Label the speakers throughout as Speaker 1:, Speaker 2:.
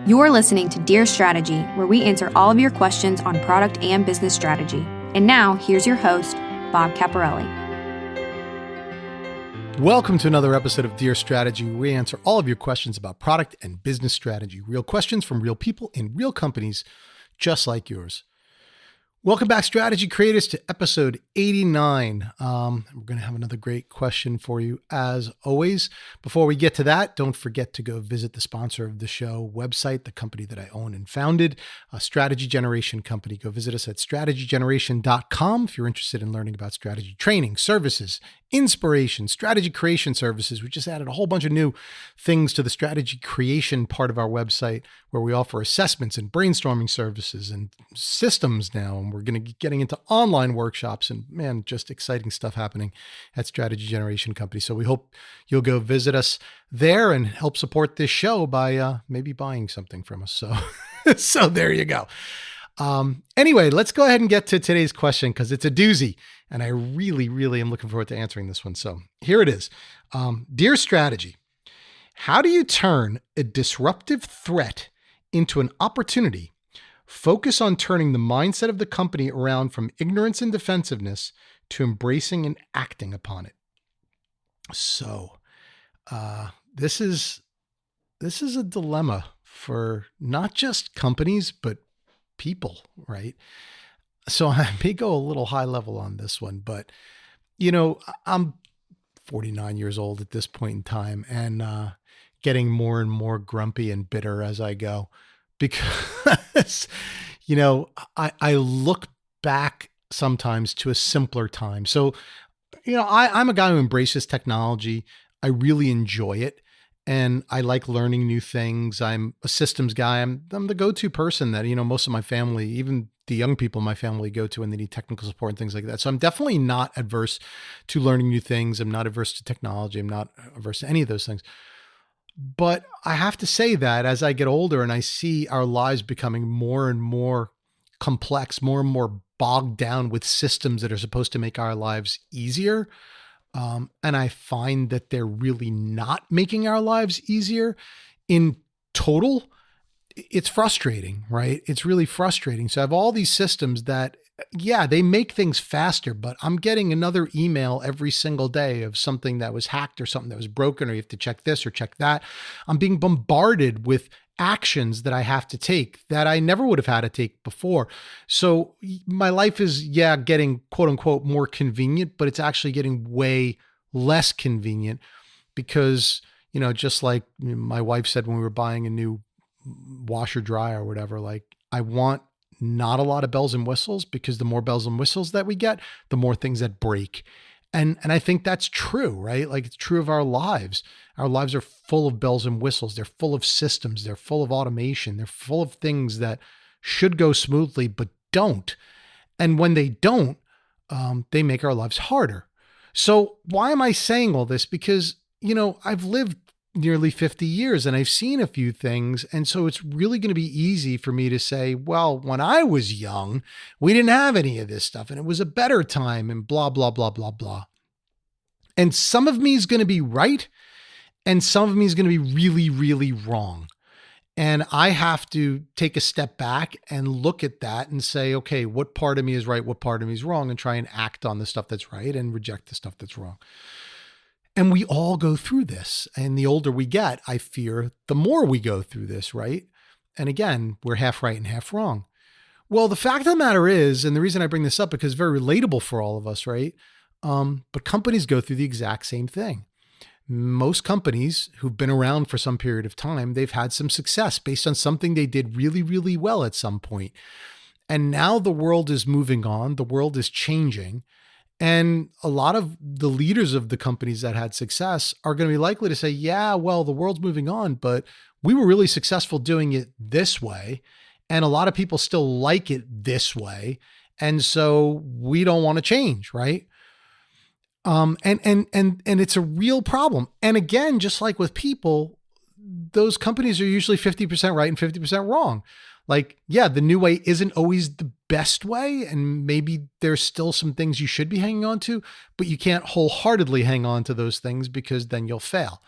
Speaker 1: You're listening to Dear Strategy, where we answer all of your questions on product and business strategy. And now, here's your host, Bob Caparelli.
Speaker 2: Welcome to another episode of Dear Strategy, where we answer all of your questions about product and business strategy. Real questions from real people in real companies, just like yours. Welcome back, strategy creators, to episode 89. We're going to have another great question for you, as always. Before we get to that, don't forget to go visit the sponsor of the show website, the company that I own and founded, a Strategy Generation company. Go visit us at strategygeneration.com if you're interested in learning about strategy training, services, inspiration, strategy creation services. We just added a whole bunch of new things to the strategy creation part of our website, where we offer assessments and brainstorming services and systems now. And we're going to be getting into online workshops and, man, just exciting stuff happening at Strategy Generation Company. So we hope you'll go visit us there and help support this show by maybe buying something from us. So there you go. Anyway, let's go ahead and get to today's question, because it's a doozy, and I really am looking forward to answering this one. So here it is. Dear Strategy, how do you turn a disruptive threat into an opportunity? Focus on turning the mindset of the company around from ignorance and defensiveness to embracing and acting upon it. So this is a dilemma for not just companies, but people, right? So I may go a little high level on this one, but I'm 49 years old at this point in time, and getting more and more grumpy and bitter as I go, because, I look back sometimes to a simpler time. So, I'm a guy who embraces technology. I really enjoy it. And I like learning new things. I'm a systems guy. I'm the go-to person that, most of my family, even the young people in my family, go to when they need technical support and things like that. So I'm definitely not adverse to learning new things. I'm not averse to technology. I'm not averse to any of those things. But I have to say that as I get older and I see our lives becoming more and more complex, more and more bogged down with systems that are supposed to make our lives easier, and I find that they're really not making our lives easier in total, it's frustrating, right? It's really frustrating. So I have all these systems that, they make things faster, but I'm getting another email every single day of something that was hacked or something that was broken, or you have to check this or check that. I'm being bombarded with actions that I have to take that I never would have had to take before. So my life is, getting quote unquote more convenient, but it's actually getting way less convenient because, just like my wife said when we were buying a new washer dryer or whatever, like, I want not a lot of bells and whistles, because the more bells and whistles that we get, the more things that break. And I think that's true, right? Like, it's true of our lives. Our lives are full of bells and whistles. They're full of systems. They're full of automation. They're full of things that should go smoothly, but don't. And when they don't, they make our lives harder. So why am I saying all this? Because, I've lived nearly 50 years and I've seen a few things. And so it's really going to be easy for me to say, well, when I was young, we didn't have any of this stuff and it was a better time and blah, blah, blah, blah, blah. And some of me is going to be right. And some of me is going to be really, really wrong. And I have to take a step back and look at that and say, okay, what part of me is right? What part of me is wrong? And try and act on the stuff that's right and reject the stuff that's wrong. And we all go through this. And the older we get, I fear the more we go through this, right? And again, we're half right and half wrong. Well, the fact of the matter is, and the reason I bring this up because it's very relatable for all of us, right? But companies go through the exact same thing. Most companies who've been around for some period of time, they've had some success based on something they did really, really well at some point. And now the world is moving on. The world is changing. And a lot of the leaders of the companies that had success are going to be likely to say, the world's moving on, but we were really successful doing it this way. And a lot of people still like it this way. And so we don't want to change, right? And it's a real problem. And again, just like with people, those companies are usually 50% right and 50% wrong. Like, the new way isn't always the best way. And maybe there's still some things you should be hanging on to, but you can't wholeheartedly hang on to those things because then you'll fail.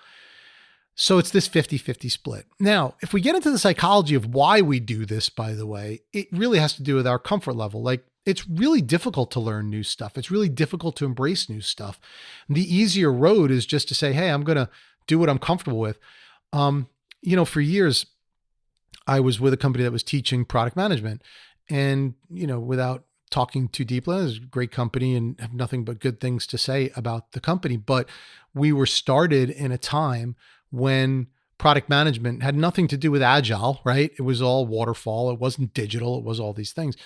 Speaker 2: So it's this 50-50 split. Now, if we get into the psychology of why we do this, by the way, it really has to do with our comfort level. Like, it's really difficult to learn new stuff. It's really difficult to embrace new stuff. The easier road is just to say, hey, I'm going to do what I'm comfortable with. For years, I was with a company that was teaching product management, and, without talking too deeply, it was a great company and have nothing but good things to say about the company. But we were started in a time when product management had nothing to do with agile, right? It was all waterfall. It wasn't digital. It was all these things.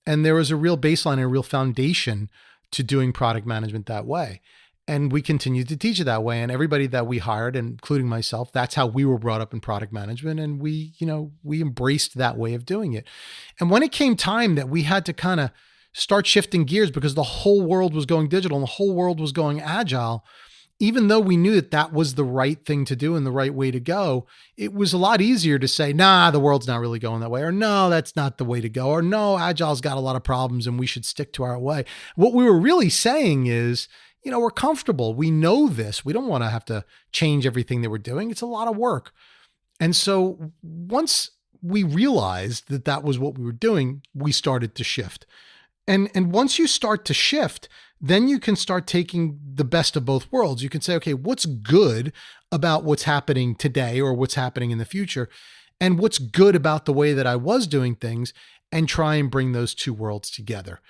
Speaker 2: And there was a real baseline and a real foundation to doing product management that way. And we continued to teach it that way. And everybody that we hired, including myself, that's how we were brought up in product management. And we embraced that way of doing it. And when it came time that we had to kind of start shifting gears because the whole world was going digital and the whole world was going agile, even though we knew that that was the right thing to do and the right way to go, it was a lot easier to say, nah, the world's not really going that way, or no, that's not the way to go, or no, agile's got a lot of problems and we should stick to our way. What we were really saying is, we're comfortable. We know this. We don't want to have to change everything that we're doing. It's a lot of work. And so once we realized that that was what we were doing, we started to shift. And once you start to shift, then you can start taking the best of both worlds. You can say, okay, what's good about what's happening today or what's happening in the future? And what's good about the way that I was doing things, and try and bring those two worlds together.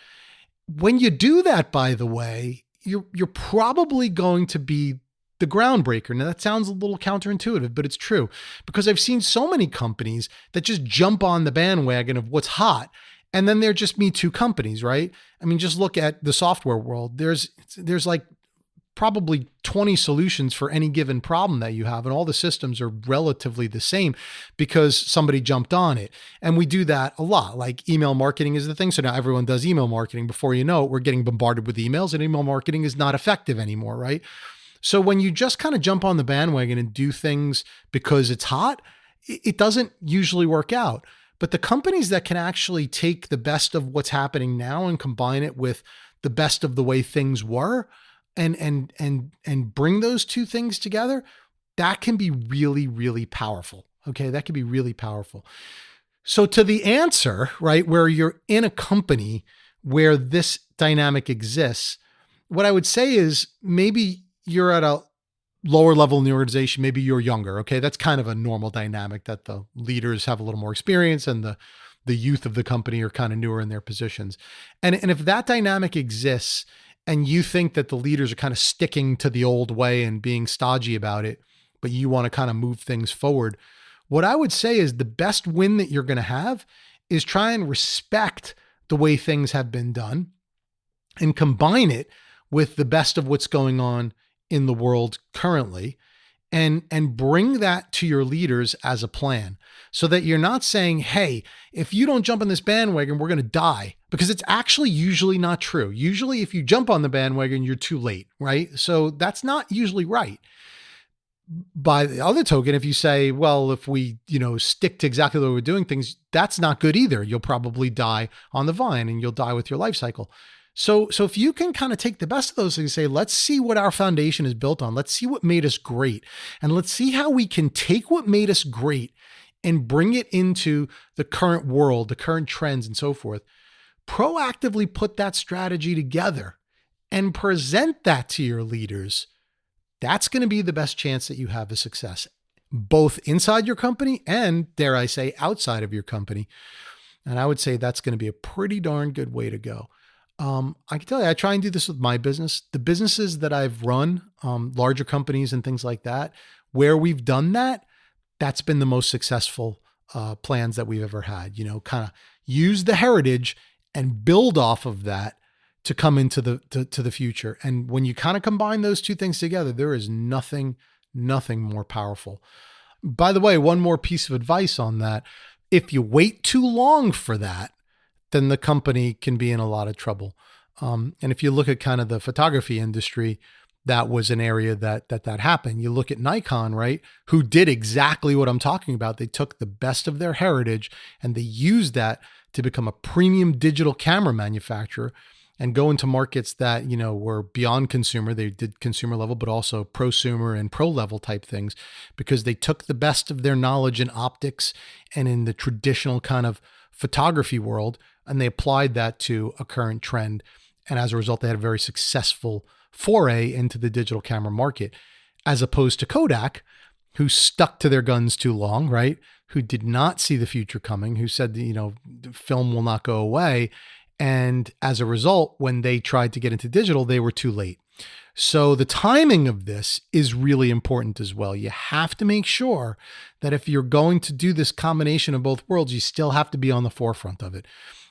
Speaker 2: When you do that, by the way, you're probably going to be the groundbreaker. Now that sounds a little counterintuitive, but it's true, because I've seen so many companies that just jump on the bandwagon of what's hot. And then they're just Me Too companies, right? I mean, just look at the software world. There's like probably 20 solutions for any given problem that you have. And all the systems are relatively the same because somebody jumped on it. And we do that a lot. Like email marketing is the thing. So now everyone does email marketing. Before you know it, we're getting bombarded with emails, and email marketing is not effective anymore, right? So when you just kind of jump on the bandwagon and do things because it's hot, it doesn't usually work out. But the companies that can actually take the best of what's happening now and combine it with the best of the way things were, and bring those two things together, that can be really, really powerful. Okay, that can be really powerful. So to the answer, right, where you're in a company where this dynamic exists, what I would say is maybe you're at a lower level in the organization, maybe you're younger. Okay, that's kind of a normal dynamic, that the leaders have a little more experience and the youth of the company are kind of newer in their positions. And if that dynamic exists and you think that the leaders are kind of sticking to the old way and being stodgy about it, but you want to kind of move things forward, what I would say is the best win that you're going to have is try and respect the way things have been done and combine it with the best of what's going on in the world currently, and bring that to your leaders as a plan, so that you're not saying, hey, if you don't jump on this bandwagon, we're going to die, because it's actually usually not true. Usually if you jump on the bandwagon, you're too late, right? So that's not usually right. By the other token, if you say, well, if we, stick to exactly the way we're doing things, that's not good either. You'll probably die on the vine and you'll die with your life cycle. So if you can kind of take the best of those things, say, let's see what our foundation is built on. Let's see what made us great. And let's see how we can take what made us great and bring it into the current world, the current trends and so forth. Proactively put that strategy together and present that to your leaders. That's going to be the best chance that you have of success, both inside your company and, dare I say, outside of your company. And I would say that's going to be a pretty darn good way to go. I can tell you, I try and do this with my business. The businesses that I've run, larger companies and things like that, where we've done that, that's been the most successful plans that we've ever had. Kind of use the heritage and build off of that to come into the future. And when you kind of combine those two things together, there is nothing more powerful. By the way, one more piece of advice on that. If you wait too long for that, then the company can be in a lot of trouble. And if you look at kind of the photography industry, that was an area that happened. You look at Nikon, right, who did exactly what I'm talking about. They took the best of their heritage and they used that to become a premium digital camera manufacturer. and go into markets that, were beyond consumer. They did consumer level, but also prosumer and pro level type things, because they took the best of their knowledge in optics and in the traditional kind of photography world, and they applied that to a current trend. And as a result, they had a very successful foray into the digital camera market, as opposed to Kodak, who stuck to their guns too long, right? Who did not see the future coming, who said, film will not go away. And as a result, when they tried to get into digital, they were too late. So the timing of this is really important as well. You have to make sure that if you're going to do this combination of both worlds, you still have to be on the forefront of it,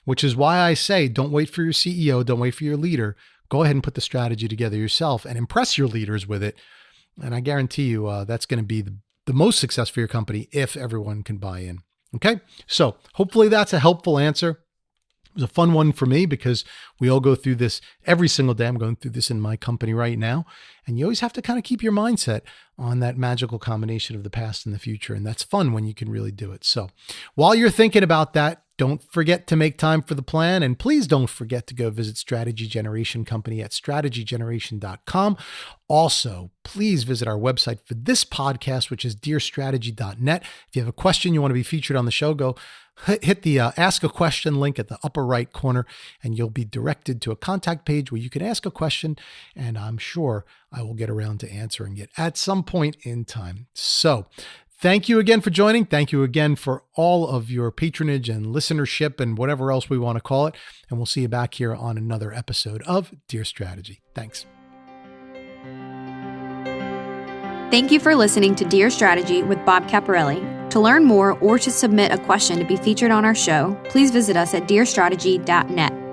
Speaker 2: which is why I say, don't wait for your CEO, don't wait for your leader. Go ahead and put the strategy together yourself and impress your leaders with it. And I guarantee you that's going to be the most success for your company if everyone can buy in. Okay. So hopefully that's a helpful answer. It was a fun one for me because we all go through this every single day. I'm going through this in my company right now. And you always have to kind of keep your mindset on that magical combination of the past and the future. And that's fun when you can really do it. So while you're thinking about that, don't forget to make time for the plan. And please don't forget to go visit Strategy Generation Company at strategygeneration.com. Also, please visit our website for this podcast, which is dearstrategy.net. If you have a question you want to be featured on the show, go hit the Ask a Question link at the upper right corner, and you'll be directed to a contact page where you can ask a question, and I'm sure I will get around to answering it at some point in time. So thank you again for joining. Thank you again for all of your patronage and listenership and whatever else we want to call it. And we'll see you back here on another episode of Dear Strategy. Thanks.
Speaker 1: Thank you for listening to Dear Strategy with Bob Caparelli. To learn more or to submit a question to be featured on our show, please visit us at dearstrategy.net.